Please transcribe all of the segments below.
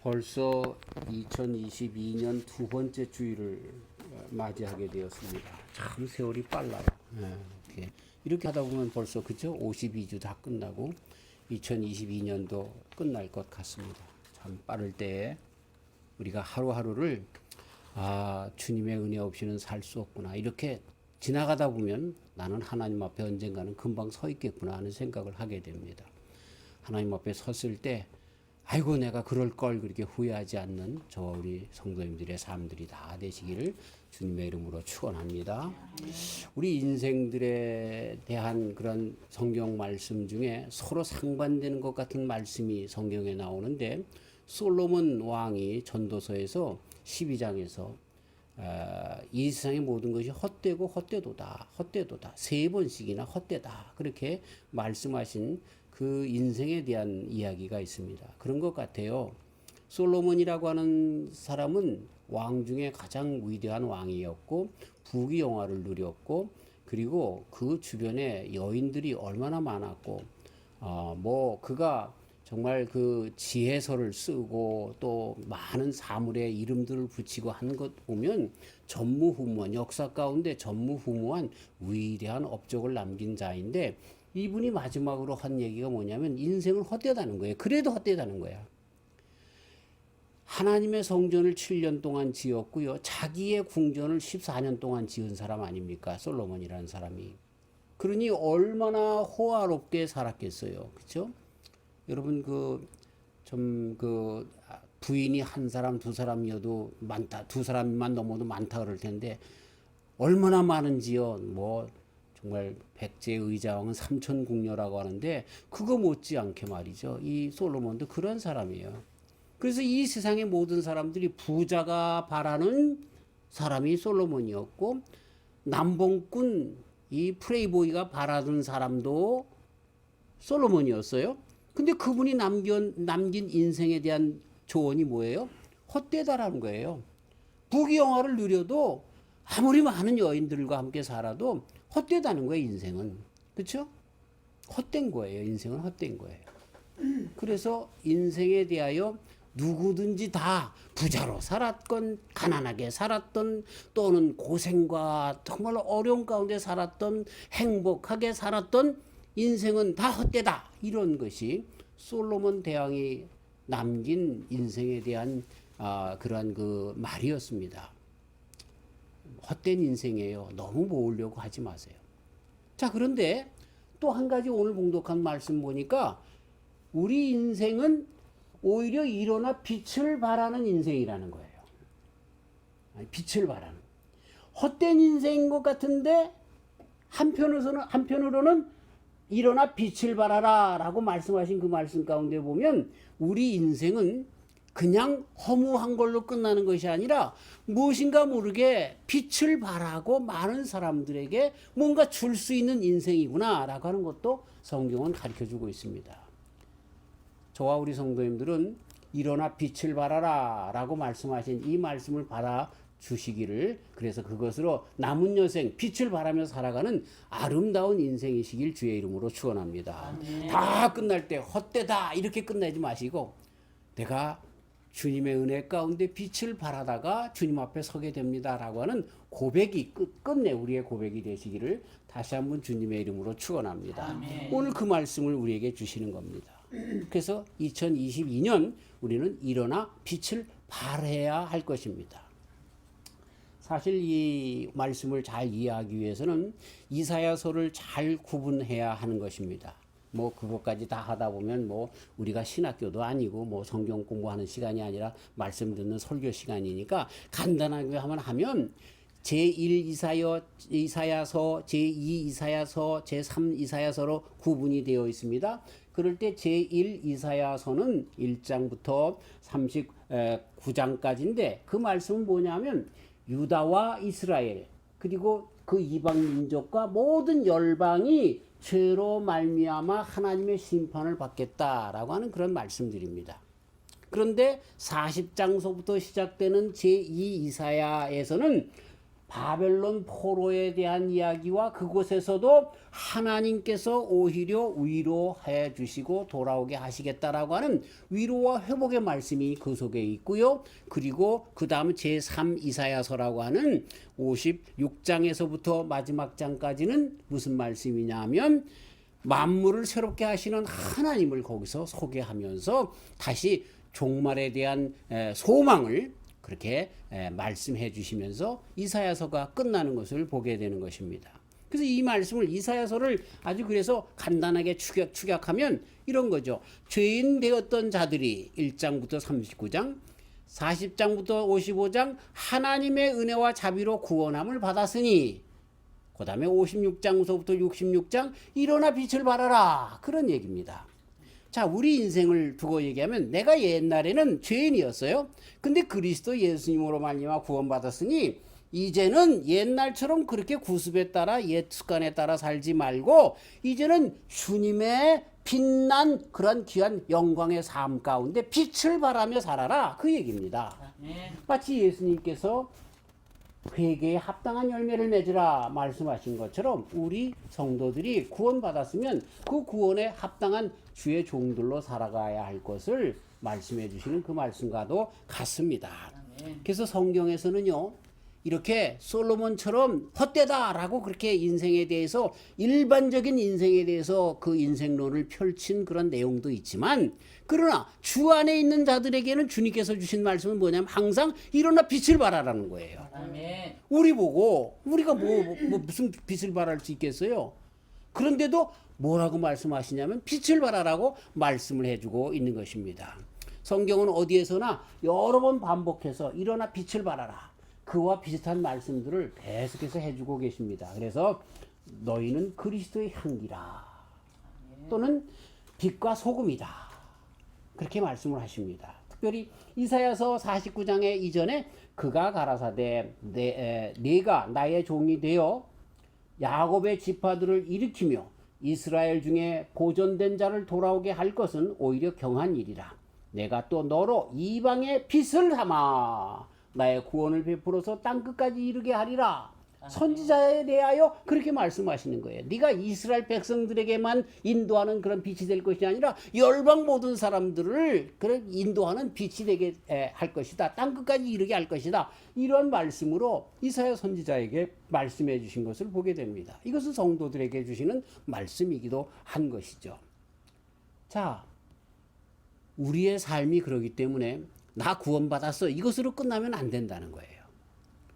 벌써 2022년 두 번째 주일을 맞이하게 되었습니다. 참 세월이 빨라요. 이렇게 하다 보면 벌써 그죠? 52주 다 끝나고 2022년도 끝날 것 같습니다. 참 빠를 때에 우리가 하루하루를 주님의 은혜 없이는 살 수 없구나. 이렇게 지나가다 보면 나는 하나님 앞에 언젠가는 금방 서 있겠구나 하는 생각을 하게 됩니다. 하나님 앞에 섰을 때 아이고 내가 그럴 걸 그렇게 후회하지 않는 저 우리 성도님들의 삶들이 다 되시기를 주님의 이름으로 축원합니다. 우리 인생들에 대한 그런 성경 말씀 중에 서로 상반되는 것 같은 말씀이 성경에 나오는데 솔로몬 왕이 전도서에서 12장에서 이 세상의 모든 것이 헛되고 헛되도다 세 번씩이나 헛되다 그렇게 말씀하신 그 인생에 대한 이야기가 있습니다. 그런 것 같아요. 솔로몬이라고 하는 사람은 왕 중에 가장 위대한 왕이었고 부귀영화를 누렸고 그리고 그 주변에 여인들이 얼마나 많았고 그가 정말 그 지혜서를 쓰고 또 많은 사물에 이름들을 붙이고 한 것 보면 전무후무한 역사 가운데 전무후무한 위대한 업적을 남긴 자인데 이분이 마지막으로 한 얘기가 뭐냐면 인생은 헛되다는 거예요. 그래도 헛되다는 거야. 하나님의 성전을 7년 동안 지었고요. 자기의 궁전을 14년 동안 지은 사람 아닙니까? 솔로몬이라는 사람이. 그러니 얼마나 호화롭게 살았겠어요. 그렇죠? 여러분 부인이 한 사람 두 사람이어도 많다. 두 사람만 넘어도 많다 그럴 텐데 얼마나 많은지요. 정말 백제의자왕은 삼천궁녀라고 하는데 그거 못지않게 말이죠. 이 솔로몬도 그런 사람이에요. 그래서 이 세상의 모든 사람들이 부자가 바라는 사람이 솔로몬이었고 남봉꾼 이 프레이보이가 바라던 사람도 솔로몬이었어요. 근데 그분이 남긴 인생에 대한 조언이 뭐예요? 헛되다라는 거예요. 부귀영화를 누려도 아무리 많은 여인들과 함께 살아도 헛되다는 거예요, 인생은. 그렇죠? 헛된 거예요. 인생은 헛된 거예요. 그래서 인생에 대하여 누구든지 다 부자로 살았건 가난하게 살았던 또는 고생과 정말 어려운 가운데 살았던 행복하게 살았던 인생은 다 헛되다. 이런 것이 솔로몬 대왕이 남긴 인생에 대한 그러한 그 말이었습니다. 헛된 인생이에요. 너무 모으려고 하지 마세요. 자, 그런데 또 한 가지 오늘 봉독한 말씀 보니까 우리 인생은 오히려 일어나 빛을 발하는 인생이라는 거예요. 빛을 발하는. 헛된 인생인 것 같은데 한편으로는 일어나 빛을 발하라 라고 말씀하신 그 말씀 가운데 보면 우리 인생은 그냥 허무한 걸로 끝나는 것이 아니라 무엇인가 모르게 빛을 발하고 많은 사람들에게 뭔가 줄 수 있는 인생이구나 라고 하는 것도 성경은 가르쳐주고 있습니다. 저와 우리 성도님들은 일어나 빛을 발하라 라고 말씀하신 이 말씀을 받아 주시기를 그래서 그것으로 남은 여생 빛을 발하며 살아가는 아름다운 인생이시길 주의 이름으로 축원합니다. 다 끝날 때 헛되다 이렇게 끝내지 마시고 내가 주님의 은혜 가운데 빛을 발하다가 주님 앞에 서게 됩니다라고 하는 고백이 끝내 우리의 고백이 되시기를 다시 한번 주님의 이름으로 축원합니다. 아멘. 오늘 그 말씀을 우리에게 주시는 겁니다. 그래서 2022년 우리는 일어나 빛을 발해야 할 것입니다. 사실 이 말씀을 잘 이해하기 위해서는 이사야서를 잘 구분해야 하는 것입니다. 그것까지 다 하다 보면 우리가 신학교도 아니고 성경 공부하는 시간이 아니라 말씀 듣는 설교 시간이니까 간단하게 하면 제1 이사야서, 제2 이사야서, 제3 이사야서로 구분이 되어 있습니다. 그럴 때 제1 이사야서는 1장부터 39장까지인데 그 말씀은 뭐냐면 유다와 이스라엘 그리고 그 이방 민족과 모든 열방이 죄로 말미암아 하나님의 심판을 받겠다라고 하는 그런 말씀들입니다. 그런데 40장서부터 시작되는 제2 이사야에서는 바벨론 포로에 대한 이야기와 그곳에서도 하나님께서 오히려 위로해 주시고 돌아오게 하시겠다라고 하는 위로와 회복의 말씀이 그 속에 있고요. 그리고 그 다음 제3 이사야서라고 하는 56장에서부터 마지막 장까지는 무슨 말씀이냐 하면 만물을 새롭게 하시는 하나님을 거기서 소개하면서 다시 종말에 대한 소망을 그렇게 말씀해 주시면서 이사야서가 끝나는 것을 보게 되는 것입니다. 그래서 이 말씀을 이사야서를 아주 그래서 간단하게 축약하면 이런 거죠. 죄인 되었던 자들이 1장부터 39장, 40장부터 55장 하나님의 은혜와 자비로 구원함을 받았으니 그 다음에 56장부터 66장 일어나 빛을 발하라 그런 얘기입니다. 자, 우리 인생을 두고 얘기하면 내가 옛날에는 죄인이었어요. 근데 그리스도 예수님으로 말미암아 구원받았으니 이제는 옛날처럼 그렇게 구습에 따라 옛 습관에 따라 살지 말고 이제는 주님의 빛난 그런 귀한 영광의 삶 가운데 빛을 발하며 살아라 그 얘기입니다. 마치 예수님께서 회개에 합당한 열매를 맺으라 말씀하신 것처럼 우리 성도들이 구원받았으면 그 구원에 합당한 주의 종들로 살아가야 할 것을 말씀해 주시는 그 말씀과도 같습니다. 그래서 성경에서는요 이렇게 솔로몬처럼 헛되다라고 그렇게 인생에 대해서 일반적인 인생에 대해서 그 인생론을 펼친 그런 내용도 있지만 그러나 주 안에 있는 자들에게는 주님께서 주신 말씀은 뭐냐면 항상 일어나 빛을 발하라는 거예요. 아멘. 우리 보고 우리가 무슨 빛을 발할 수 있겠어요? 그런데도 뭐라고 말씀하시냐면 빛을 발하라고 말씀을 해주고 있는 것입니다. 성경은 어디에서나 여러 번 반복해서 일어나 빛을 발하라. 그와 비슷한 말씀들을 계속해서 해주고 계십니다. 그래서 너희는 그리스도의 향기라 또는 빛과 소금이다 그렇게 말씀을 하십니다. 특별히 이사야서 49장의 이전에 그가 가라사대 네가 나의 종이 되어 야곱의 지파들을 일으키며 이스라엘 중에 보존된 자를 돌아오게 할 것은 오히려 경한 일이라. 내가 또 너로 이방의 빛을 삼아 나의 구원을 베풀어서 땅끝까지 이르게 하리라. 선지자에 대하여 그렇게 말씀하시는 거예요. 네가 이스라엘 백성들에게만 인도하는 그런 빛이 될 것이 아니라 열방 모든 사람들을 그런 인도하는 빛이 되게 할 것이다. 땅끝까지 이르게 할 것이다. 이런 말씀으로 이사야 선지자에게 말씀해 주신 것을 보게 됩니다. 이것은 성도들에게 주시는 말씀이기도 한 것이죠. 자, 우리의 삶이 그러기 때문에 나 구원받았어 이것으로 끝나면 안 된다는 거예요.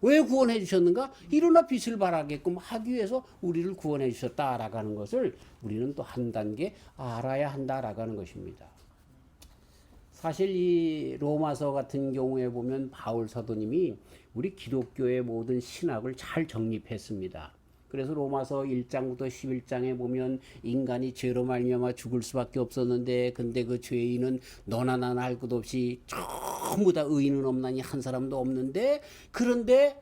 왜 구원해 주셨는가? 일어나 빛을 발하게끔 하기 위해서 우리를 구원해 주셨다라고 하는 것을 우리는 또 한 단계 알아야 한다라고 하는 것입니다. 사실 이 로마서 같은 경우에 보면 바울 사도님이 우리 기독교의 모든 신학을 잘 정립했습니다. 그래서 로마서 1장부터 11장에 보면 인간이 죄로 말미암아 죽을 수밖에 없었는데 근데 그 죄인은 너나 나나 할 것 없이 전부 다 의인은 없나니 한 사람도 없는데 그런데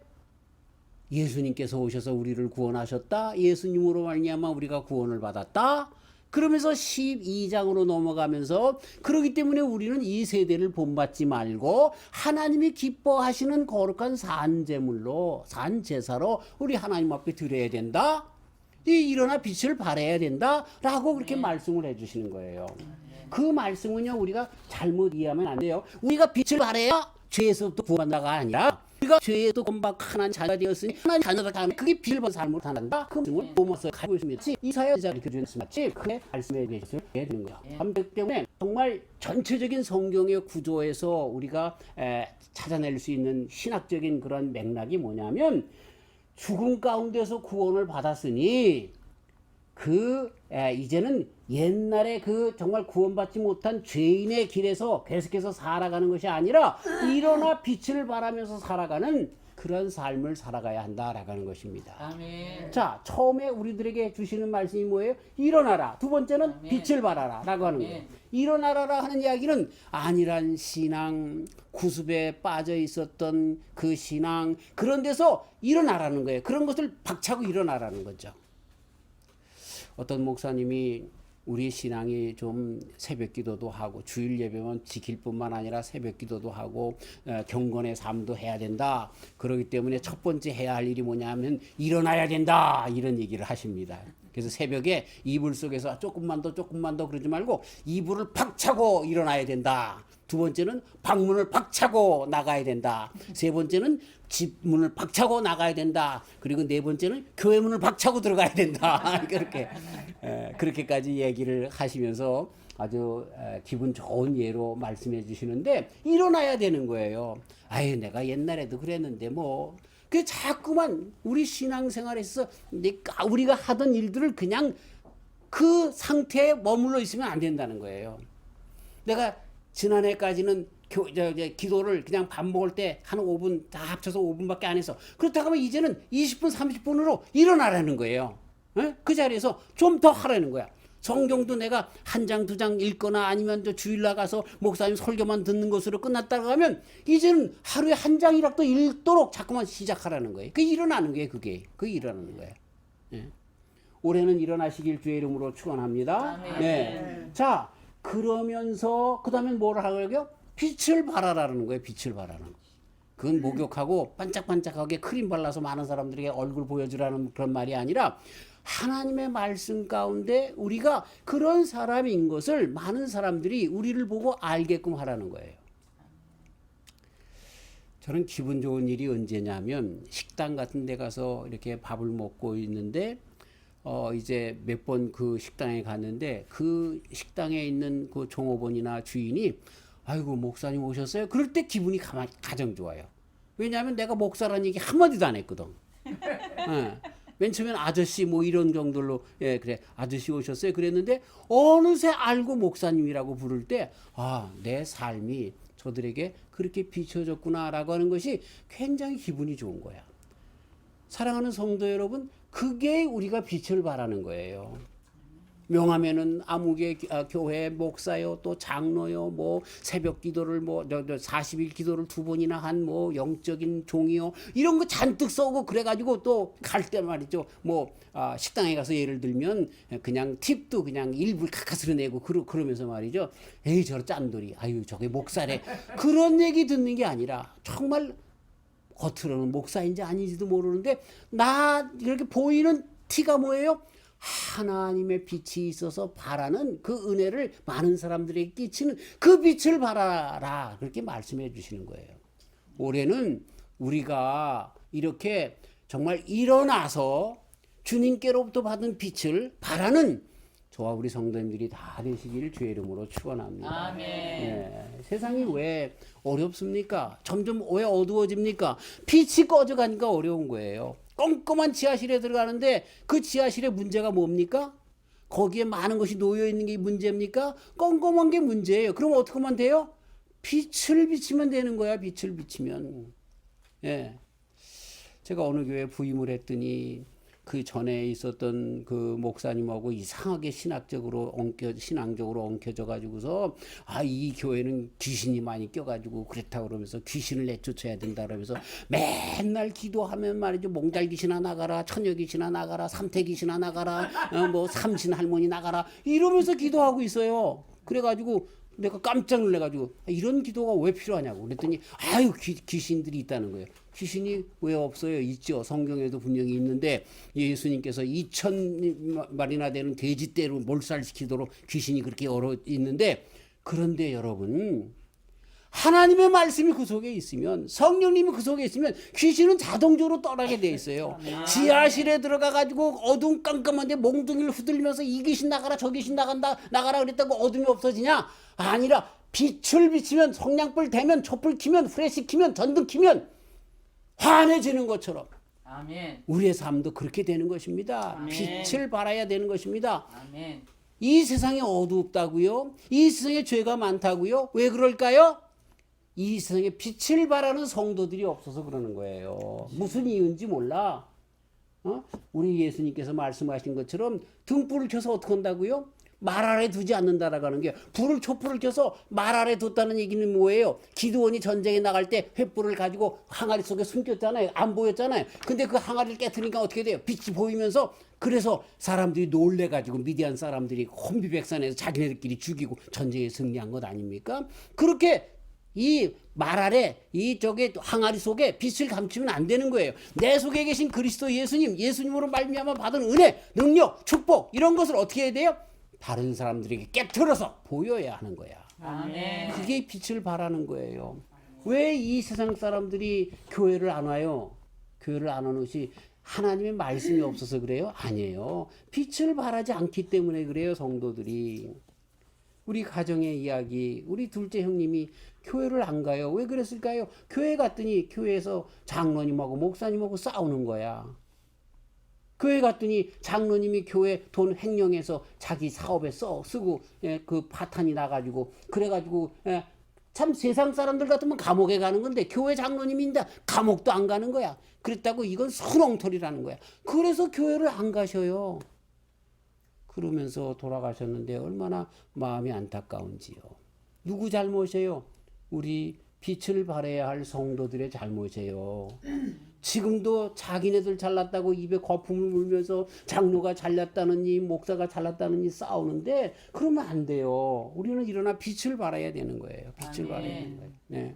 예수님께서 오셔서 우리를 구원하셨다. 예수님으로 말미암아 우리가 구원을 받았다. 그러면서 12장으로 넘어가면서 그렇기 때문에 우리는 이 세대를 본받지 말고 하나님이 기뻐하시는 거룩한 산제물로 산제사로 우리 하나님 앞에 드려야 된다. 일어나 빛을 발해야 된다 라고 그렇게 말씀을 해주시는 거예요. 그 말씀은요 우리가 잘못 이해하면 안 돼요. 우리가 빛을 발해야 죄에서부터 구원받는다가 아니라 우리가 죄에도 건박한 자가 되었으니 하나님 자녀가 다음에 그게 빛을 본 삶으로 산다. 그 말씀을 로마서에 가지고 있습니다. 이사야 기자가 이렇게 주는 말씀 그의 말씀에 대해서 해야 되는 거야. 그렇기 때문에 정말 전체적인 성경의 구조에서 우리가 찾아낼 수 있는 신학적인 그런 맥락이 뭐냐면 죽음 가운데서 구원을 받았으니 이제는 옛날에 그 정말 구원받지 못한 죄인의 길에서 계속해서 살아가는 것이 아니라 일어나 빛을 발하면서 살아가는 그런 삶을 살아가야 한다라고 하는 것입니다. 아멘. 자, 처음에 우리들에게 주시는 말씀이 뭐예요? 일어나라. 두 번째는 아멘. 빛을 발하라 라고 하는 거예요. 일어나라라 하는 이야기는 안일한 신앙, 구습에 빠져 있었던 그 신앙 그런 데서 일어나라는 거예요. 그런 것을 박차고 일어나라는 거죠. 어떤 목사님이 우리 신앙이 좀 새벽 기도도 하고 주일 예배만 지킬 뿐만 아니라 새벽 기도도 하고 경건의 삶도 해야 된다. 그렇기 때문에 첫 번째 해야 할 일이 뭐냐면 일어나야 된다. 이런 얘기를 하십니다. 그래서 새벽에 이불 속에서 조금만 더 그러지 말고 이불을 팍 차고 일어나야 된다. 두 번째는 방문을 팍 차고 나가야 된다. 세 번째는 집 문을 팍 차고 나가야 된다. 그리고 네 번째는 교회 문을 팍 차고 들어가야 된다. 그렇게까지 얘기를 하시면서 아주 기분 좋은 예로 말씀해 주시는데 일어나야 되는 거예요. 아유, 내가 옛날에도 그랬는데 뭐. 그 자꾸만 우리 신앙생활에서 우리가 하던 일들을 그냥 그 상태에 머물러 있으면 안 된다는 거예요. 내가 지난해까지는 기도를 그냥 밥 먹을 때 한 5분 다 합쳐서 5분밖에 안 해서 그렇다고 하면 이제는 20분 30분으로 일어나라는 거예요. 그 자리에서 좀 더 하라는 거야. 성경도 내가 한 장, 두 장 읽거나 아니면 주일 나가서 목사님 설교만 듣는 것으로 끝났다고 하면 이제는 하루에 한 장이라도 읽도록 자꾸만 시작하라는 거예요. 그게 일어나는 거예요. 그게 일어나는 거예요. 예. 올해는 일어나시길 주의 이름으로 축원합니다. 네. 자, 그러면서 그다음에 뭐를 하고요? 빛을 발하라는 거예요. 빛을 발하는 거. 그건 목욕하고 반짝반짝하게 크림 발라서 많은 사람들에게 얼굴 보여주라는 그런 말이 아니라 하나님의 말씀 가운데 우리가 그런 사람인 것을 많은 사람들이 우리를 보고 알게끔 하라는 거예요. 저는 기분 좋은 일이 언제냐면 식당 같은 데 가서 이렇게 밥을 먹고 있는데 이제 몇 번 그 식당에 갔는데 그 식당에 있는 그 종업원이나 주인이 아이고 목사님 오셨어요? 그럴 때 기분이 가장 좋아요. 왜냐하면 내가 목사라는 얘기 한마디도 안 했거든. 네. 맨 처음엔 아저씨 뭐 이런 정도로 예 그래 아저씨 오셨어요 그랬는데 어느새 알고 목사님이라고 부를 때 아, 내 삶이 저들에게 그렇게 비춰졌구나라고 하는 것이 굉장히 기분이 좋은 거야. 사랑하는 성도 여러분, 그게 우리가 빛을 발하는 거예요. 명함에는 아무개 교회 목사요, 또 장로요, 뭐 새벽 기도를 뭐 40일 기도를 2번이나 한 뭐 영적인 종이요, 이런 거 잔뜩 써오고 그래가지고 또 갈 때 말이죠. 뭐 식당에 가서 예를 들면 그냥 팁도 그냥 일부 가까스로 내고 그러면서 말이죠. 에이 저 짠돌이, 아유 저게 목사래. 그런 얘기 듣는 게 아니라 정말 겉으로는 목사인지 아닌지도 모르는데 나 이렇게 보이는 티가 뭐예요? 하나님의 빛이 있어서 바라는 그 은혜를 많은 사람들에게 끼치는 그 빛을 바라라. 그렇게 말씀해 주시는 거예요. 올해는 우리가 이렇게 정말 일어나서 주님께로부터 받은 빛을 바라는 저와 우리 성도님들이 다 되시기를 주의 이름으로 축원합니다. 아멘. 네, 세상이 왜 어렵습니까? 점점 왜 어두워집니까? 빛이 꺼져가니까 어려운 거예요. 꼼꼼한 지하실에 들어가는데 그 지하실의 문제가 뭡니까? 거기에 많은 것이 놓여 있는 게 문제입니까? 꼼꼼한 게 문제예요. 그럼 어떻게 하면 돼요? 빛을 비치면 되는 거야. 빛을 비치면. 예. 제가 어느 교회에 부임을 했더니 그 전에 있었던 그 목사님하고 이상하게 신앙적으로 엉켜져 가지고서 이 교회는 귀신이 많이 껴가지고 그렇다 그러면서 귀신을 내쫓아야 된다 그러면서 맨날 기도하면 말이죠. 몽달 귀신아 나가라, 처녀 귀신아 나가라, 삼태 귀신아 나가라, 뭐 삼신 할머니 나가라 이러면서 기도하고 있어요. 그래가지고 내가 깜짝 놀래가지고 이런 기도가 왜 필요하냐고 그랬더니 아유 귀신들이 있다는 거예요. 귀신이 왜 없어요? 있죠. 성경에도 분명히 있는데 예수님께서 2000마리나 되는 돼지떼로 몰살시키도록 귀신이 그렇게 얼어 있는데, 그런데 여러분 하나님의 말씀이 그 속에 있으면, 성령님이 그 속에 있으면 귀신은 자동적으로 떠나게 돼 있어요. 지하실에 들어가 가지고 어두운 깜깜한데 몽둥이를 후들면서 이 귀신 나가라 저 귀신 나가라 그랬다고 어둠이 없어지냐? 아니라 빛을 비치면, 성냥불 대면, 촛불 켜면, 후레쉬 켜면, 전등 켜면 환해지는 것처럼 아멘. 우리의 삶도 그렇게 되는 것입니다. 아멘. 빛을 발해야 되는 것입니다. 아멘. 이 세상이 어둡다고요? 이 세상에 죄가 많다고요? 왜 그럴까요? 이 세상에 빛을 발하는 성도들이 없어서 그러는 거예요. 무슨 이유인지 몰라. 우리 예수님께서 말씀하신 것처럼 등불을 켜서 어떻게 한다고요? 말 아래 두지 않는다라고 하는 게, 촛불을 켜서 말 아래 뒀다는 얘기는 뭐예요? 기드온이 전쟁에 나갈 때 횃불을 가지고 항아리 속에 숨겼잖아요. 안 보였잖아요. 근데 그 항아리를 깨트리니까 어떻게 돼요? 빛이 보이면서 그래서 사람들이 놀래가지고 미디안 사람들이 혼비백산해서 자기네들끼리 죽이고 전쟁에 승리한 것 아닙니까? 그렇게 이 말 아래 이 저게 항아리 속에 빛을 감추면 안 되는 거예요. 내 속에 계신 그리스도 예수님으로 말미암아 받은 은혜, 능력, 축복 이런 것을 어떻게 해야 돼요? 다른 사람들에게 깨트려서 보여야 하는 거야. 아멘. 그게 빛을 발하는 거예요. 왜 이 세상 사람들이 교회를 안 와요? 교회를 안 오는 것이 하나님의 말씀이 없어서 그래요? 아니에요. 빛을 발하지 않기 때문에 그래요, 성도들이. 우리 가정의 이야기, 우리 둘째 형님이 교회를 안 가요. 왜 그랬을까요? 교회 갔더니 교회에서 장로님하고 목사님하고 싸우는 거야. 교회 갔더니 장로님이 교회 돈 횡령해서 자기 사업에 쓰고 그 파탄이 나가지고 그래가지고 참 세상 사람들 같으면 감옥에 가는 건데 교회 장로님인데 감옥도 안 가는 거야. 그랬다고 이건 선엉터리라는 거야. 그래서 교회를 안 가셔요. 그러면서 돌아가셨는데 얼마나 마음이 안타까운지요. 누구 잘못이에요? 우리 빛을 발해야 할 성도들의 잘못이에요. 지금도 자기네들 잘났다고 입에 거품을 물면서 장로가 잘났다느니 목사가 잘났다느니 싸우는데 그러면 안 돼요. 우리는 일어나 빛을 발해야 되는 거예요. 빛을 발해야 되는 거예요. 네.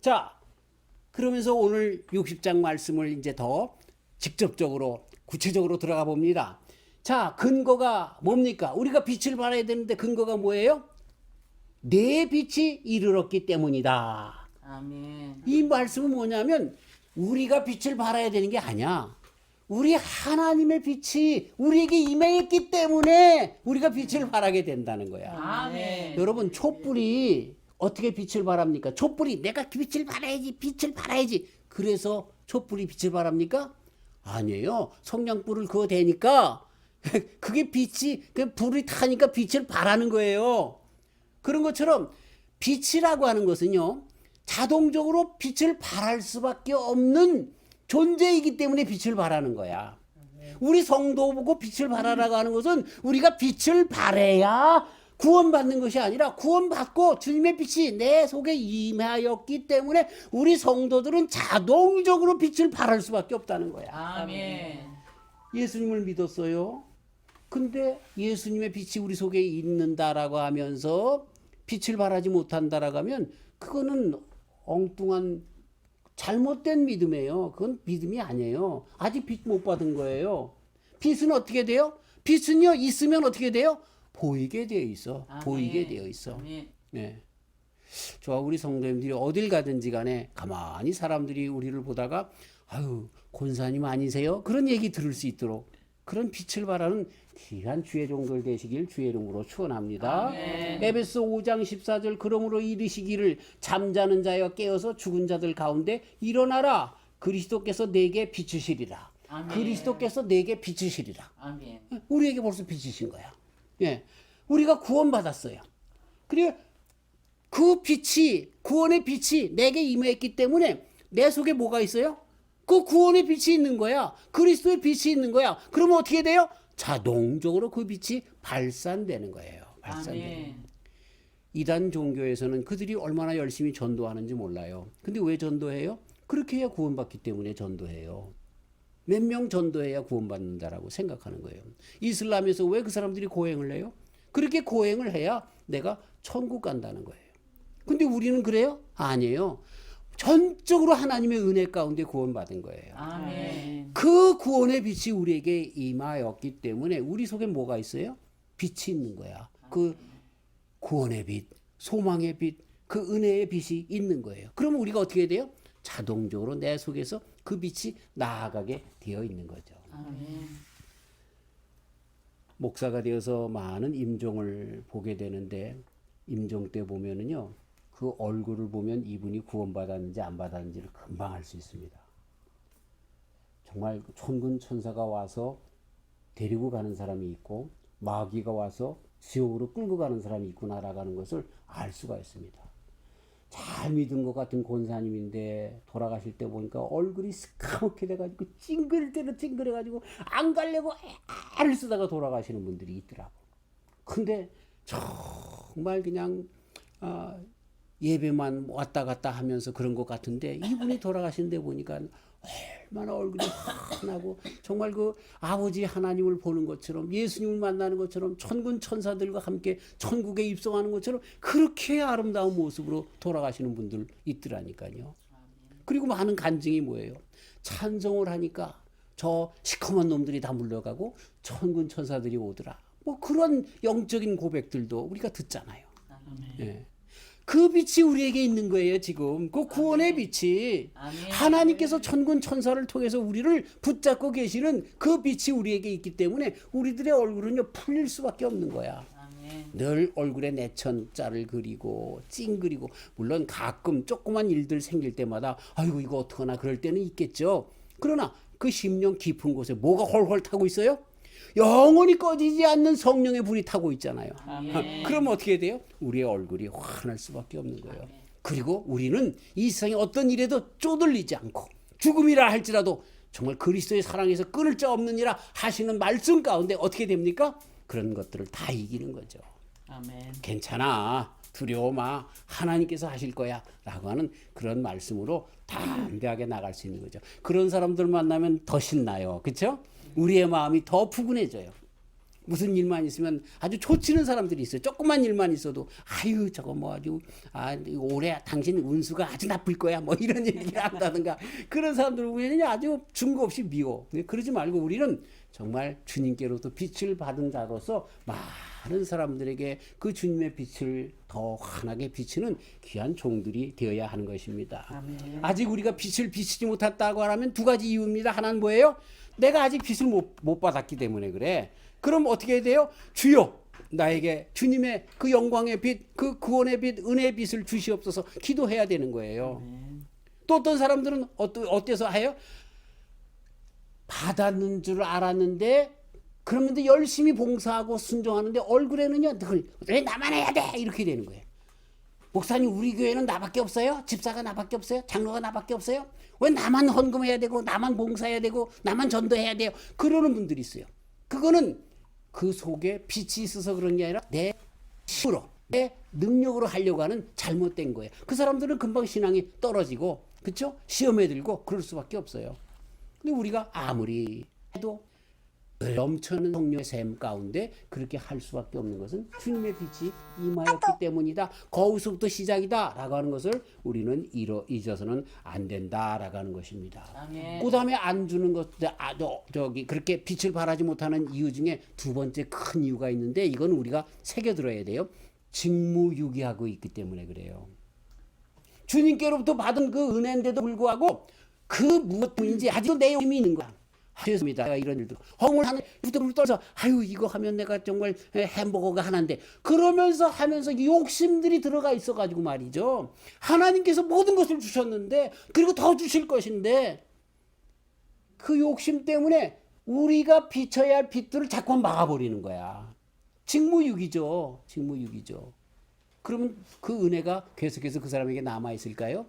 자, 그러면서 오늘 60장 말씀을 이제 더 직접적으로 구체적으로 들어가 봅니다. 자, 근거가 뭡니까? 우리가 빛을 발해야 되는데 근거가 뭐예요? 내 빛이 이르렀기 때문이다. 아멘. 이 말씀은 뭐냐면 우리가 빛을 발해야 되는 게 아니야. 우리 하나님의 빛이 우리에게 임했기 때문에 우리가 빛을 발하게 된다는 거야. 아멘. 여러분, 촛불이 어떻게 빛을 발합니까? 촛불이 내가 빛을 발해야지, 빛을 발해야지. 그래서 촛불이 빛을 발합니까? 아니에요. 성냥불을 그어 대니까 그게 빛이, 그 불이 타니까 빛을 발하는 거예요. 그런 것처럼 빛이라고 하는 것은요, 자동적으로 빛을 발할 수밖에 없는 존재이기 때문에 빛을 발하는 거야. 우리 성도 보고 빛을 발하라고 하는 것은 우리가 빛을 발해야 구원받는 것이 아니라 구원받고 주님의 빛이 내 속에 임하였기 때문에 우리 성도들은 자동적으로 빛을 발할 수밖에 없다는 거야. 아멘. 예수님을 믿었어요. 근데 예수님의 빛이 우리 속에 있는다라고 하면서 빛을 발하지 못한다라고 하면 그거는 엉뚱한 잘못된 믿음이에요. 그건 믿음이 아니에요. 아직 빛 못 받은 거예요. 빛은 어떻게 돼요? 빛은요, 있으면 어떻게 돼요? 보이게 되어 있어. 아멘. 보이게 되어 있어. 아멘. 네. 저와 우리 성도님들이 어딜 가든지 간에 가만히 사람들이 우리를 보다가 아유, 권사님 아니세요? 그런 얘기 들을 수 있도록 그런 빛을 발하는 귀한 주의 종들 되시길 주의 이름으로 축원합니다. 아멘. 에베소 5장 14절 그러므로 이르시기를 잠자는 자여 깨어서 죽은 자들 가운데 일어나라. 그리스도께서 내게 비추시리라. 아멘. 그리스도께서 내게 비추시리라. 아멘. 우리에게 벌써 비추신 거야. 예. 우리가 구원받았어요. 그리고 그 빛이, 구원의 빛이 내게 임했기 때문에 내 속에 뭐가 있어요? 그 구원의 빛이 있는 거야. 그리스도의 빛이 있는 거야. 그러면 어떻게 돼요? 자동적으로 그 빛이 발산되는 거예요. 발산되는. 아멘. 이단 종교에서는 그들이 얼마나 열심히 전도하는지 몰라요. 근데 왜 전도해요? 그렇게 해야 구원받기 때문에 전도해요. 몇 명 전도해야 구원받는다라고 생각하는 거예요. 이슬람에서 왜 그 사람들이 고행을 해요? 그렇게 고행을 해야 내가 천국 간다는 거예요. 근데 우리는 그래요? 아니에요. 전적으로 하나님의 은혜 가운데 구원받은 거예요. 아멘. 그 구원의 빛이 우리에게 임하였기 때문에 우리 속에 뭐가 있어요? 빛이 있는 거야. 그 구원의 빛, 소망의 빛, 그 은혜의 빛이 있는 거예요. 그러면 우리가 어떻게 돼요? 자동적으로 내 속에서 그 빛이 나아가게 되어 있는 거죠. 아멘. 목사가 되어서 많은 임종을 보게 되는데 임종 때 보면은요, 그 얼굴을 보면 이분이 구원받았는지 안 받았는지를 금방 알 수 있습니다. 정말 천군 천사가 와서 데리고 가는 사람이 있고 마귀가 와서 지옥으로 끌고 가는 사람이 있구나라고 하는 것을 알 수가 있습니다. 잘 믿은 것 같은 권사님인데 돌아가실 때 보니까 얼굴이 새까맣게 돼가지고 찡그릴 찡그려가지고 안 가려고 애를 쓰다가 돌아가시는 분들이 있더라고. 근데 정말 그냥 예배만 왔다 갔다 하면서 그런 것 같은데 이분이 돌아가신 데 보니까 얼마나 얼굴이 환하고 정말 그 아버지 하나님을 보는 것처럼 예수님을 만나는 것처럼 천군 천사들과 함께 천국에 입성하는 것처럼 그렇게 아름다운 모습으로 돌아가시는 분들 있더라니까요. 그리고 많은 간증이 뭐예요? 찬송을 하니까 저 시커먼 놈들이 다 물러가고 천군 천사들이 오더라. 뭐 그런 영적인 고백들도 우리가 듣잖아요. 예. 그 빛이 우리에게 있는 거예요. 지금 그 구원의 빛이 하나님께서 천군 천사를 통해서 우리를 붙잡고 계시는 그 빛이 우리에게 있기 때문에 우리들의 얼굴은요 풀릴 수밖에 없는 거야. 늘 얼굴에 내천자를 그리고 찡그리고 물론 가끔 조그만 일들 생길 때마다 아이고 이거 어떡하나 그럴 때는 있겠죠. 그러나 그 심령 깊은 곳에 뭐가 헐헐 타고 있어요? 영원히 꺼지지 않는 성령의 불이 타고 있잖아요. 그럼 어떻게 돼요? 우리의 얼굴이 환할 수밖에 없는 거예요. 그리고 우리는 이 세상에 어떤 일에도 쪼들리지 않고 죽음이라 할지라도 정말 그리스도의 사랑에서 끊을 자 없느니라 하시는 말씀 가운데 어떻게 됩니까? 그런 것들을 다 이기는 거죠. 아멘. 괜찮아. 두려워 마. 하나님께서 하실 거야. 라고 하는 그런 말씀으로 담대하게 나갈 수 있는 거죠. 그런 사람들 만나면 더 신나요. 그렇죠? 우리의 마음이 더 푸근해져요. 무슨 일만 있으면 아주 초치는 사람들이 있어요. 조그만 일만 있어도 아유 저거 뭐 아주 올해 당신 운수가 아주 나쁠 거야 뭐 이런 얘기를 한다든가 그런 사람들 보면 아주 증거 없이 미워. 그러지 말고 우리는 정말 주님께로부터 빛을 받은 자로서 많은 사람들에게 그 주님의 빛을 더 환하게 비치는 귀한 종들이 되어야 하는 것입니다. 아멘. 아직 우리가 빛을 비치지 못했다고 하면 두 가지 이유입니다. 하나는 뭐예요? 내가 아직 빛을 못 받았기 때문에 그래. 그럼 어떻게 해야 돼요? 주여 나에게 주님의 그 영광의 빛, 그 구원의 빛, 은혜의 빛을 주시옵소서 기도해야 되는 거예요. 또 어떤 사람들은 어때서 해요? 받았는 줄 알았는데 그러면서 열심히 봉사하고 순종하는데 얼굴에는요 왜 나만 해야 돼 이렇게 되는 거예요. 목사님 우리 교회는 나밖에 없어요? 집사가 나밖에 없어요? 장로가 나밖에 없어요? 왜 나만 헌금해야 되고 나만 봉사해야 되고 나만 전도해야 돼요? 그러는 분들이 있어요. 그거는 그 속에 빛이 있어서 그런 게 아니라 내 힘으로 내 능력으로 하려고 하는 잘못된 거예요. 그 사람들은 금방 신앙이 떨어지고 그렇죠? 시험에 들고 그럴 수밖에 없어요. 근데 우리가 아무리 해도 넘쳐는 성령의 샘 가운데 그렇게 할 수밖에 없는 것은 주님의 빛이 임하였기 때문이다. 거기서부터 시작이다 라고 하는 것을 우리는 잊어서는 안 된다 라고 하는 것입니다. 그 다음에 안 주는 것 그렇게 빛을 발하지 못하는 이유 중에 두 번째 큰 이유가 있는데 이건 우리가 새겨들어야 돼요. 직무유기하고 있기 때문에 그래요. 주님께로부터 받은 그 은혜인데도 불구하고 그 무엇인지 아직도 내 힘이 있는 거야. 죄송합니다. 이런 일도 허물 하는 부들부들 떨어서 아유 이거 하면 내가 정말 햄버거가 하나인데 그러면서 하면서 욕심들이 들어가 있어가지고 말이죠. 하나님께서 모든 것을 주셨는데 그리고 더 주실 것인데 그 욕심 때문에 우리가 비춰야 할 빛들을 자꾸 막아버리는 거야. 직무유기죠. 직무유기죠. 그러면 그 은혜가 계속해서 그 사람에게 남아있을까요?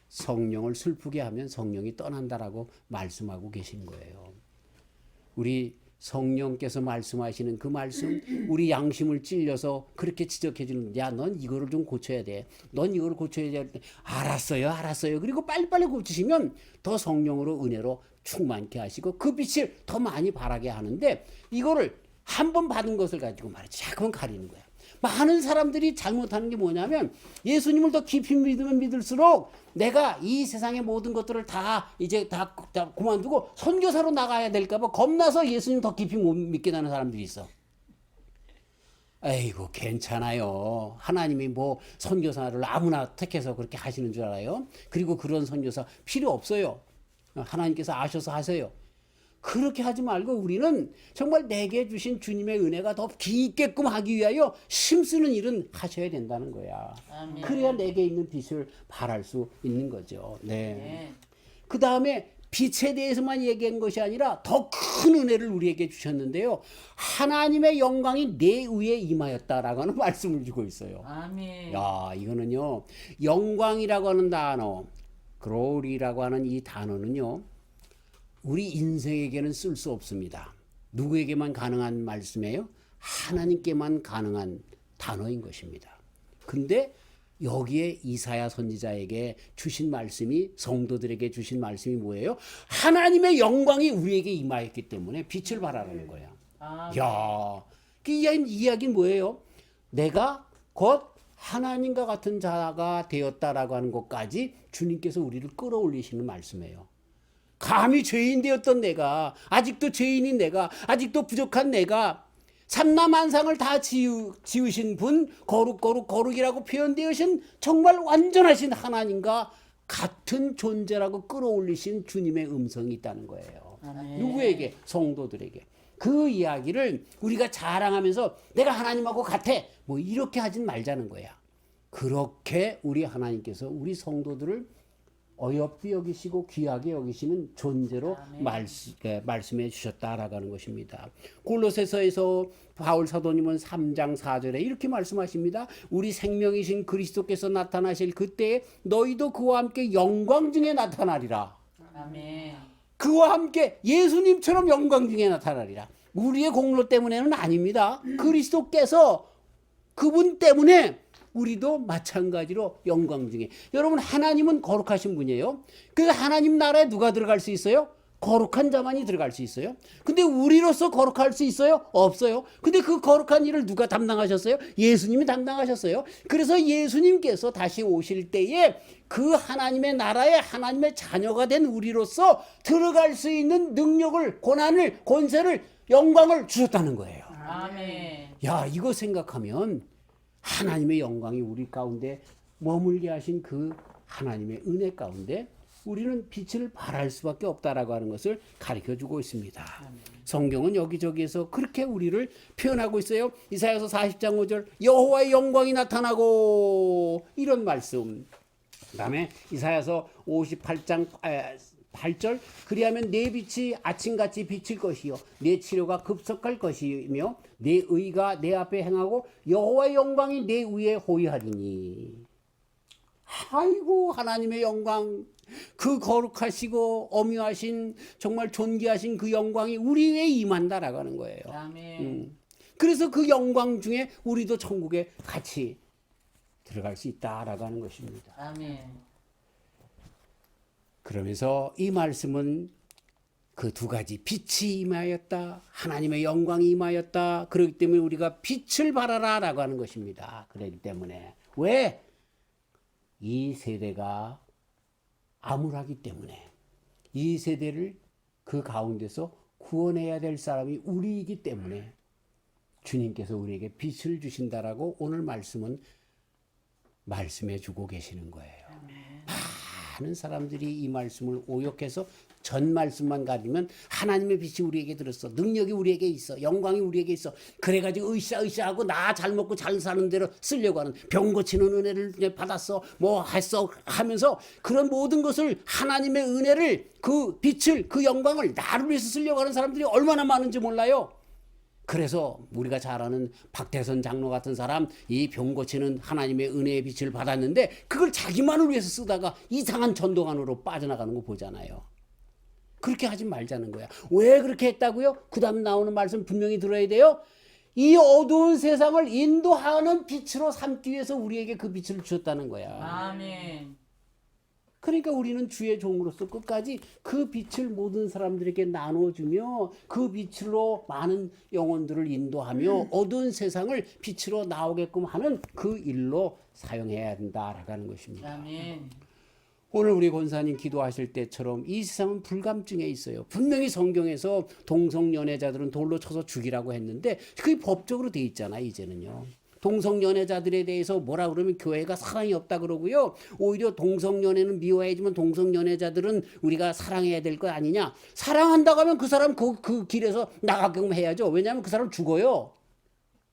성령을 슬프게 하면 성령이 떠난다라고 말씀하고 계신 거예요. 우리 성령께서 말씀하시는 그 말씀 우리 양심을 찔려서 그렇게 지적해 주는 야 넌 이거를 좀 고쳐야 돼. 넌 이거를 고쳐야 돼. 알았어요. 그리고 빨리빨리 고치시면 더 성령으로 은혜로 충만케 하시고 그 빛을 더 많이 발하게 하는데 이거를 한 번 받은 것을 가지고 말이지 자꾸만 가리는 거야. 많은 사람들이 잘못하는 게 뭐냐면 예수님을 더 깊이 믿으면 믿을수록 내가 이 세상의 모든 것들을 다 이제 다 그만두고 선교사로 나가야 될까봐 겁나서 예수님 더 깊이 못 믿게 되는 사람들이 있어. 에이구 괜찮아요. 하나님이 뭐 선교사를 아무나 택해서 그렇게 하시는 줄 알아요? 그리고 그런 선교사 필요 없어요. 하나님께서 아셔서 하세요. 그렇게 하지 말고 우리는 정말 내게 주신 주님의 은혜가 더 깊게끔 하기 위하여 힘쓰는 일은 하셔야 된다는 거야. 아멘. 그래야 내게 있는 빛을 발할 수 있는 거죠. 네. 그 다음에 빛에 대해서만 얘기한 것이 아니라 더 큰 은혜를 우리에게 주셨는데요. 하나님의 영광이 내 위에 임하였다라고 하는 말씀을 주고 있어요. 아멘. 야, 이거는요. 영광이라고 하는 단어, glory라고 하는 이 단어는요. 우리 인생에게는 쓸 수 없습니다. 누구에게만 가능한 말씀이에요? 하나님께만 가능한 단어인 것입니다. 근데 여기에 이사야 선지자에게 주신 말씀이 성도들에게 주신 말씀이 뭐예요? 하나님의 영광이 우리에게 임하였기 때문에 빛을 발하라는 거야. 야, 그 이야기는 뭐예요? 내가 곧 하나님과 같은 자가 되었다라고 하는 것까지 주님께서 우리를 끌어올리시는 말씀이에요. 감히 죄인 되었던 내가, 아직도 죄인인 내가, 아직도 부족한 내가, 삼라만상을 다 지으신 분, 거룩이라고 표현되으신 정말 완전하신 하나님과 같은 존재라고 끌어올리신 주님의 음성이 있다는 거예요. 아멘. 누구에게? 성도들에게. 그 이야기를 우리가 자랑하면서 내가 하나님하고 같아, 뭐 이렇게 하진 말자는 거야. 그렇게 우리 하나님께서 우리 성도들을 어여삐 여기시고 귀하게 여기시는 존재로 말씀해 주셨다라고 하는 것입니다. 골로새서에서 바울 사도님은 3장 4절에 이렇게 말씀하십니다. 우리 생명이신 그리스도께서 나타나실 그때에 너희도 그와 함께 영광 중에 나타나리라. 아멘. 그와 함께 예수님처럼 영광 중에 나타나리라. 우리의 공로 때문에는 아닙니다. 그리스도께서 그분 때문에 우리도 마찬가지로 영광 중에. 여러분, 하나님은 거룩하신 분이에요. 그래서 하나님 나라에 누가 들어갈 수 있어요? 거룩한 자만이 들어갈 수 있어요. 근데 우리로서 거룩할 수 있어요? 없어요. 근데 그 거룩한 일을 누가 담당하셨어요? 예수님이 담당하셨어요. 그래서 예수님께서 다시 오실 때에 그 하나님의 나라에 하나님의 자녀가 된 우리로서 들어갈 수 있는 능력을, 고난을, 권세를, 영광을 주셨다는 거예요. 아멘. 야, 이거 생각하면 하나님의 영광이 우리 가운데 머물게 하신 그 하나님의 은혜 가운데 우리는 빛을 발할 수밖에 없다라고 하는 것을 가르쳐주고 있습니다. 성경은 여기저기에서 그렇게 우리를 표현하고 있어요. 이사야서 40장 5절 여호와의 영광이 나타나고 이런 말씀. 그 다음에 이사야서 58장 8절 그리하면 내 빛이 아침같이 비칠 것이요 내 치료가 급속할 것이며 내 의가 내 앞에 행하고 여호와의 영광이 내 위에 호위하리니. 아이고, 하나님의 영광, 그 거룩하시고 엄유하신 정말 존귀하신 그 영광이 우리 위에 임한다라고 하는 거예요. 아멘. 그래서 그 영광 중에 우리도 천국에 같이 들어갈 수 있다라고 하는 것입니다. 아멘. 그러면서 이 말씀은 그 두 가지, 빛이 임하였다, 하나님의 영광이 임하였다. 그렇기 때문에 우리가 빛을 발하라 라고 하는 것입니다. 그렇기 때문에 왜? 이 세대가 암울하기 때문에 이 세대를 그 가운데서 구원해야 될 사람이 우리이기 때문에 주님께서 우리에게 빛을 주신다라고 오늘 말씀은 말씀해 주고 계시는 거예요. 많은 사람들이 이 말씀을 오역해서 전 말씀만 가지면 하나님의 빛이 우리에게 들었어, 능력이 우리에게 있어, 영광이 우리에게 있어, 그래가지고 으쌰으쌰하고 나 잘 먹고 잘 사는 대로 쓰려고 하는, 병 고치는 은혜를 받았어, 뭐 했어 하면서 그런 모든 것을, 하나님의 은혜를, 그 빛을, 그 영광을 나를 위해서 쓰려고 하는 사람들이 얼마나 많은지 몰라요. 그래서 우리가 잘 아는 박태선 장로 같은 사람, 이 병 고치는 하나님의 은혜의 빛을 받았는데 그걸 자기만을 위해서 쓰다가 이상한 전도관으로 빠져나가는 거 보잖아요. 그렇게 하지 말자는 거야. 왜 그렇게 했다고요? 그 다음 나오는 말씀 분명히 들어야 돼요. 이 어두운 세상을 인도하는 빛으로 삼기 위해서 우리에게 그 빛을 주셨다는 거야. 아멘. 그러니까 우리는 주의 종으로서 끝까지 그 빛을 모든 사람들에게 나눠주며 그 빛으로 많은 영혼들을 인도하며 어두운 세상을 빛으로 나오게끔 하는 그 일로 사용해야 된다라고 하는 것입니다. 아멘. 오늘 우리 권사님 기도하실 때처럼 이 세상은 불감증에 있어요. 분명히 성경에서 동성연애자들은 돌로 쳐서 죽이라고 했는데 그게 법적으로 돼 있잖아, 이제는요. 동성연애자들에 대해서 뭐라 그러면 교회가 사랑이 없다 그러고요. 오히려 동성연애는 미워해야지만 동성연애자들은 우리가 사랑해야 될 거 아니냐. 사랑한다고 하면 그 사람 그 길에서 나가게끔 해야죠. 왜냐하면 그 사람 죽어요.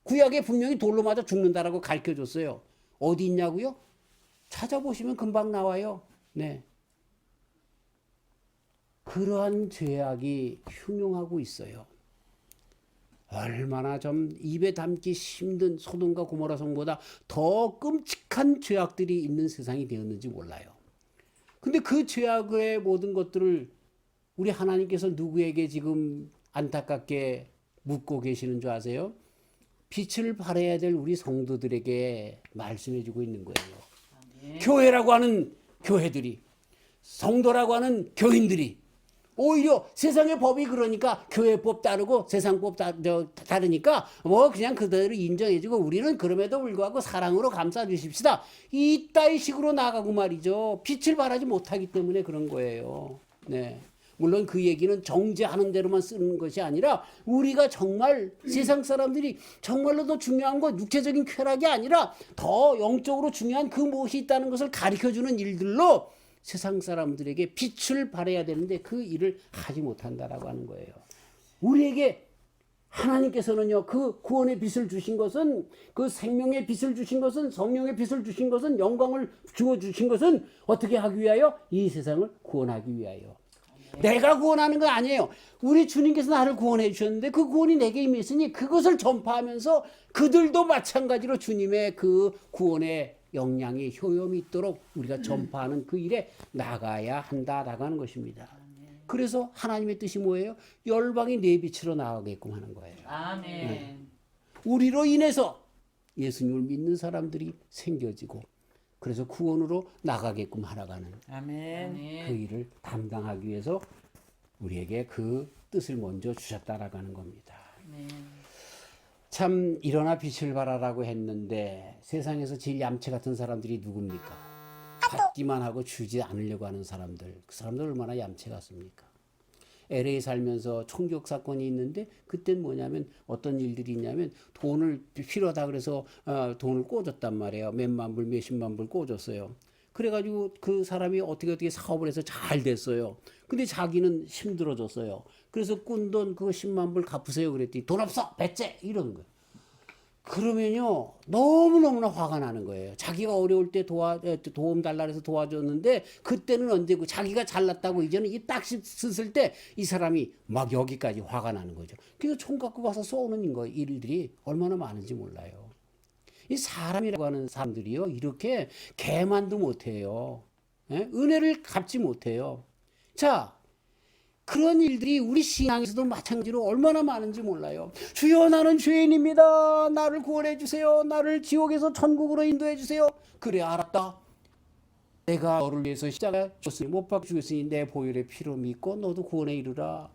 구약에 분명히 돌로 맞아 죽는다라고 가르쳐줬어요. 어디 있냐고요? 찾아보시면 금방 나와요. 네. 그러한 죄악이 흉흉하고 있어요. 얼마나 좀 입에 담기 힘든 소돔과 고모라 성보다 더 끔찍한 죄악들이 있는 세상이 되었는지 몰라요. 근데 그 죄악의 모든 것들을 우리 하나님께서 누구에게 지금 안타깝게 묻고 계시는 줄 아세요? 빛을 발해야 될 우리 성도들에게 말씀해 주고 있는 거예요. 교회라고 하는 교회들이, 성도라고 하는 교인들이 오히려 세상의 법이 그러니까 교회법 따르고 세상법 다르니까 뭐 그냥 그대로 인정해주고 우리는 그럼에도 불구하고 사랑으로 감싸주십시다. 이따위 식으로 나가고 말이죠. 빛을 발하지 못하기 때문에 그런 거예요. 네. 물론 그 얘기는 정죄하는 대로만 쓰는 것이 아니라 우리가 정말 세상 사람들이 정말로 더 중요한 건 육체적인 쾌락이 아니라 더 영적으로 중요한 그 무엇이 있다는 것을 가르쳐주는 일들로 세상 사람들에게 빛을 발해야 되는데 그 일을 하지 못한다라고 하는 거예요. 우리에게 하나님께서는요, 그 구원의 빛을 주신 것은, 그 생명의 빛을 주신 것은, 성령의 빛을 주신 것은, 영광을 주어 주신 것은 어떻게 하기 위하여? 이 세상을 구원하기 위하여. 내가 구원하는 건 아니에요. 우리 주님께서 나를 구원해 주셨는데 그 구원이 내게 임했으니 그것을 전파하면서 그들도 마찬가지로 주님의 그 구원의 영향이 효용이 있도록 우리가 전파하는 그 일에 나가야 한다라고 하는 것입니다. 그래서 하나님의 뜻이 뭐예요? 열방이 내 빛으로 나가게끔 하는 거예요. 아멘. 우리로 인해서 예수님을 믿는 사람들이 생겨지고 그래서 구원으로 나가게끔 하나가는 아멘. 그 일을 담당하기 위해서 우리에게 그 뜻을 먼저 주셨다라고 하는 겁니다. 아멘. 참 일어나 빛을 발하라고 했는데 세상에서 제일 얌체 같은 사람들이 누굽니까? 받기만 하고 주지 않으려고 하는 사람들. 그 사람들 얼마나 얌체 같습니까? LA 살면서 총격 사건이 있는데 그땐 뭐냐면 어떤 일들이 있냐면 돈을 필요하다 그래서 돈을 꿔줬단 말이에요. 몇만 불 몇십만 불 꿔줬어요. 그래가지고 그 사람이 어떻게 사업을 해서 잘 됐어요. 근데 자기는 힘들어졌어요. 그래서 꾼 돈 그거 10만 불 갚으세요 그랬더니 돈 없어 배째 이러는 거예요. 그러면요 너무너무나 화가 나는 거예요. 자기가 어려울 때 도움 달라 해서 도와줬는데 그때는 언제고 자기가 잘났다고 이제는 이 딱 쓰을 때 이 사람이 막 여기까지 화가 나는 거죠. 그래서 총 갖고 가서 쏘는 거 일들이 얼마나 많은지 몰라요. 이 사람이라고 하는 사람들이요 이렇게 개만도 못해요. 예? 은혜를 갚지 못해요. 자, 그런 일들이 우리 신앙에서도 마찬가지로 얼마나 많은지 몰라요. 주여 나는 죄인입니다. 나를 구원해 주세요. 나를 지옥에서 천국으로 인도해 주세요. 그래 알았다. 내가 너를 위해서 십자가에 죽었으니 못 박혀 죽었으니 내 보혈의 피로 믿고 너도 구원에 이르라.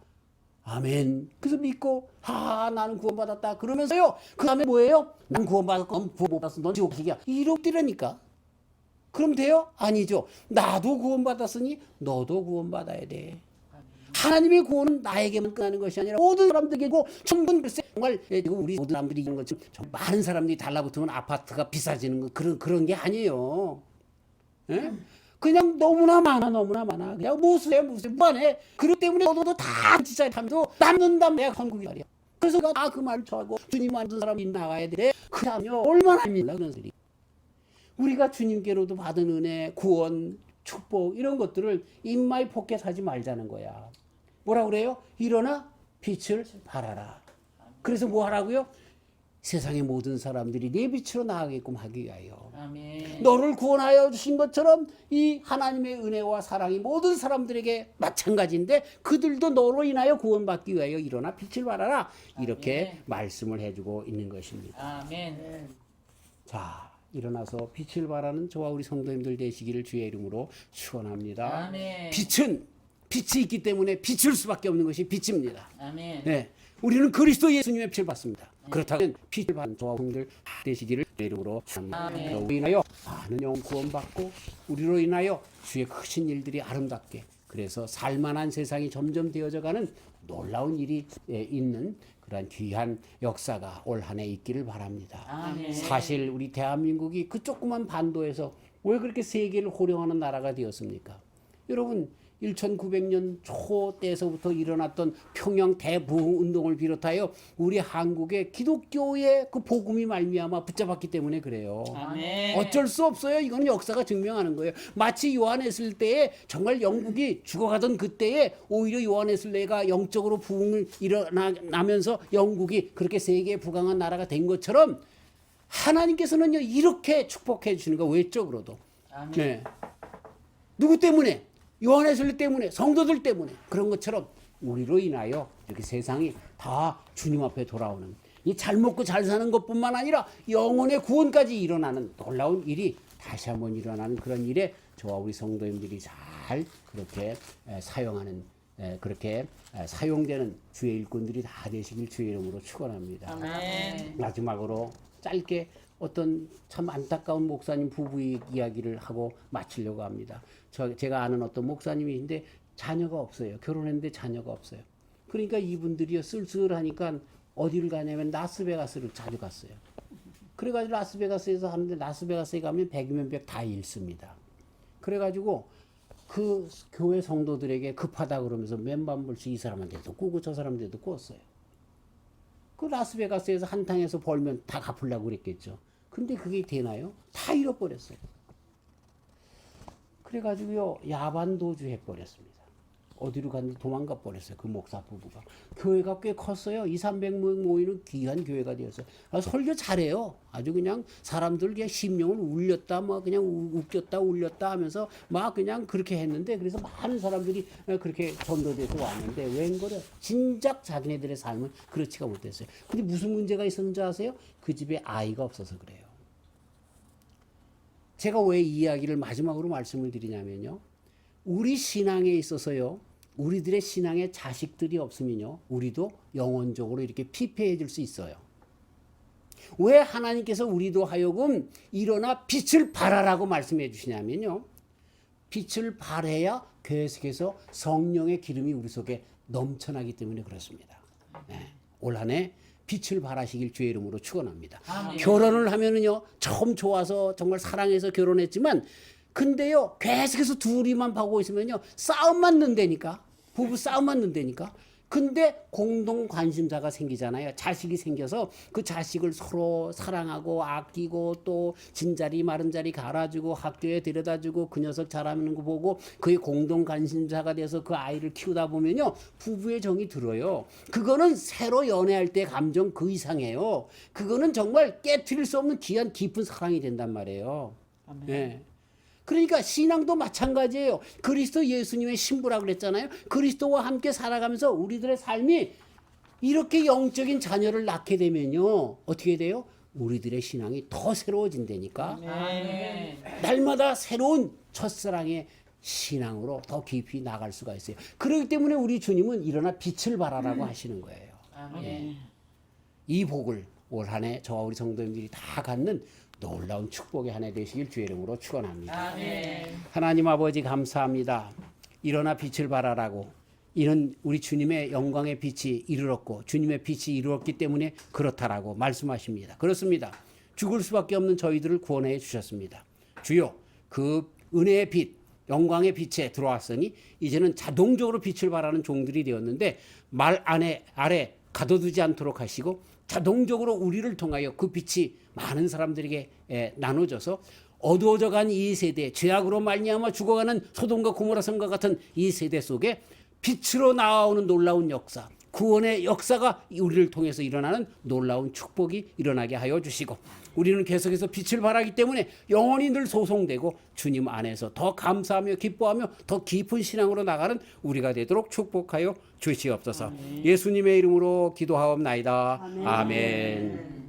아멘. 그래서 믿고 나는 구원받았다. 그러면서요. 그 다음에 뭐예요? 난 구원받았고 넌 구원 못 받았어. 넌 지옥 가기야. 이렇더라니까. 그럼 돼요? 아니죠. 나도 구원받았으니 너도 구원받아야 돼. 하나님의 구원은 나에게만 끝나는 것이 아니라 모든 사람들에게고 천분 글쎄 정말 우리 모든 사람들이 이런 것처럼 많은 사람들이 달라붙으면 아파트가 비싸지는 거 그런 게 아니에요. 예? 그냥 너무나 많아 그냥 무수해 무한해. 그렇기 때문에 너도 다 진짜 하면서 남는다면 내가 천국이 말이야. 그래서 그 말을 좋아하고 주님 만든 사람이 나가야 돼. 그러면 얼마나 힘들다 그런 소리. 우리가 주님께로도 받은 은혜, 구원, 축복 이런 것들을 인마이 포켓하지 말자는 거야. 뭐라 그래요? 일어나 빛을 발하라. 그래서 뭐 하라고요? 세상의 모든 사람들이 내 빛으로 나아가게끔 하기 위하여. 아멘. 너를 구원하여 주신 것처럼 이 하나님의 은혜와 사랑이 모든 사람들에게 마찬가지인데 그들도 너로 인하여 구원받기 위하여 일어나 빛을 발하라. 이렇게 아멘. 말씀을 해주고 있는 것입니다. 아멘. 자, 일어나서 빛을 발하는 저와 우리 성도님들 되시기를 주의 이름으로 축원합니다. 아멘. 빛이 있기 때문에 비출 수밖에 없는 것이 빛입니다. 아멘. 네, 우리는 그리스도 예수님의 빛을 받습니다. 그렇다면 빛을 받는 저와 성도님들 되시기를 주의 이름으로 축원합니다. 아멘. 그로 인하여 많은 영혼 구원받고 우리로 인하여 주의 크신 일들이 아름답게 그래서 살만한 세상이 점점 되어져가는 놀라운 일이 있는 그러한 귀한 역사가 올 한 해 있기를 바랍니다. 아멘. 사실 우리 대한민국이 그 조그만 반도에서 왜 그렇게 세계를 호령하는 나라가 되었습니까? 여러분 1900년 초 때서부터 일어났던 평양 대부흥 운동을 비롯하여 우리 한국의 기독교의 그 복음이 말미암아 붙잡았기 때문에 그래요. 아멘. 어쩔 수 없어요. 이건 역사가 증명하는 거예요. 마치 요한에슬 때에 정말 영국이 죽어가던 그때에 오히려 요한에슬레가 영적으로 부흥을 일어나면서 영국이 그렇게 세계에 부강한 나라가 된 것처럼 하나님께서는요 이렇게 축복해 주시는 거 외적으로도. 아멘. 네. 누구 때문에? 요한에슬레 때문에, 성도들 때문에 그런 것처럼 우리로 인하여 이렇게 세상이 다 주님 앞에 돌아오는 이 잘 먹고 잘 사는 것뿐만 아니라 영혼의 구원까지 일어나는 놀라운 일이 다시 한번 일어나는 그런 일에 저와 우리 성도님들이 잘 그렇게 사용하는 그렇게 사용되는 주의 일꾼들이 다 되시길 주의 이름으로 축원합니다. 아멘. 마지막으로 짧게 어떤 참 안타까운 목사님 부부의 이야기를 하고 마치려고 합니다. 제가 아는 어떤 목사님인데 자녀가 없어요. 결혼했는데 자녀가 없어요. 그러니까 이분들이요 쓸쓸하니까 어디를 가냐면 라스베가스를 자주 갔어요. 그래가지고 라스베가스에서 하는데 라스베가스에 가면 100이면 100 다 잃습니다. 그래가지고 그 교회 성도들에게 급하다 그러면서 몇만 불씩 이 사람한테도 꾸고 저 사람한테도 꿨어요. 그 라스베가스에서 한탕에서 벌면 다 갚으려고 그랬겠죠. 근데 그게 되나요? 다 잃어버렸어요. 그래가지고요 야반도주 해버렸습니다. 어디로 갔는지 도망가 버렸어요. 그 목사 부부가. 교회가 꽤 컸어요. 200~300명 모이는 귀한 교회가 되었어요. 설교 잘해요. 아주 그냥 사람들 그냥 심령을 울렸다, 뭐 그냥 웃겼다, 울렸다 하면서 막 그냥 그렇게 했는데 그래서 많은 사람들이 그렇게 전도돼서 왔는데 웬거려 진작 자기네들의 삶은 그렇지가 못했어요. 근데 무슨 문제가 있었는지 아세요? 그 집에 아이가 없어서 그래요. 제가 왜 이 이야기를 마지막으로 말씀을 드리냐면요. 우리 신앙에 있어서요. 우리들의 신앙에 자식들이 없으면요. 우리도 영혼적으로 이렇게 피폐해질 수 있어요. 왜 하나님께서 우리도 하여금 일어나 빛을 발하라고 말씀해 주시냐면요. 빛을 발해야 계속해서 성령의 기름이 우리 속에 넘쳐나기 때문에 그렇습니다. 올 한 해 빛을 발하시길 주의 이름으로 축원합니다. 결혼을 하면은요. 처음 좋아서 정말 사랑해서 결혼했지만 근데요, 계속해서 둘이만 보고 있으면요, 싸움만 는다니까. 부부 싸움만 는다니까. 근데 공동 관심사가 생기잖아요. 자식이 생겨서 그 자식을 서로 사랑하고 아끼고 또 진자리 마른 자리 갈아주고 학교에 데려다주고 그 녀석 잘하는 거 보고 그의 공동 관심사가 돼서 그 아이를 키우다 보면요, 부부의 정이 들어요. 그거는 새로 연애할 때 감정 그 이상이에요. 그거는 정말 깨트릴 수 없는 귀한 깊은 사랑이 된단 말이에요. 아멘. 네. 그러니까 신앙도 마찬가지예요. 그리스도 예수님의 신부라고 그랬잖아요. 그리스도와 함께 살아가면서 우리들의 삶이 이렇게 영적인 자녀를 낳게 되면요. 어떻게 돼요? 우리들의 신앙이 더 새로워진다니까. 아멘. 날마다 새로운 첫사랑의 신앙으로 더 깊이 나갈 수가 있어요. 그렇기 때문에 우리 주님은 일어나 빛을 발하라고 하시는 거예요. 아멘. 이 복을 올 한 해 저와 우리 성도님들이 다 갖는 놀라운 축복의 한 해 되시길 주의 이름으로 축원합니다. 아멘. 하나님 아버지 감사합니다. 일어나 빛을 발하라고 이런 우리 주님의 영광의 빛이 이르렀고 주님의 빛이 이루었기 때문에 그렇다라고 말씀하십니다. 그렇습니다. 죽을 수밖에 없는 저희들을 구원해 주셨습니다. 주여 그 은혜의 빛 영광의 빛에 들어왔으니 이제는 자동적으로 빛을 발하는 종들이 되었는데 말 아래 가둬두지 않도록 하시고 자동적으로 우리를 통하여 그 빛이 많은 사람들에게 나눠져서 어두워져간 이 세대, 죄악으로 말미암아 죽어가는 소돔과 고모라 성과 같은 이 세대 속에 빛으로 나오는 놀라운 역사, 구원의 역사가 우리를 통해서 일어나는 놀라운 축복이 일어나게 하여 주시고 우리는 계속해서 빛을 발하기 때문에 영원히 늘 소송되고 주님 안에서 더 감사하며 기뻐하며 더 깊은 신앙으로 나가는 우리가 되도록 축복하여 주시옵소서. 예수님의 이름으로 기도하옵나이다. 아멘.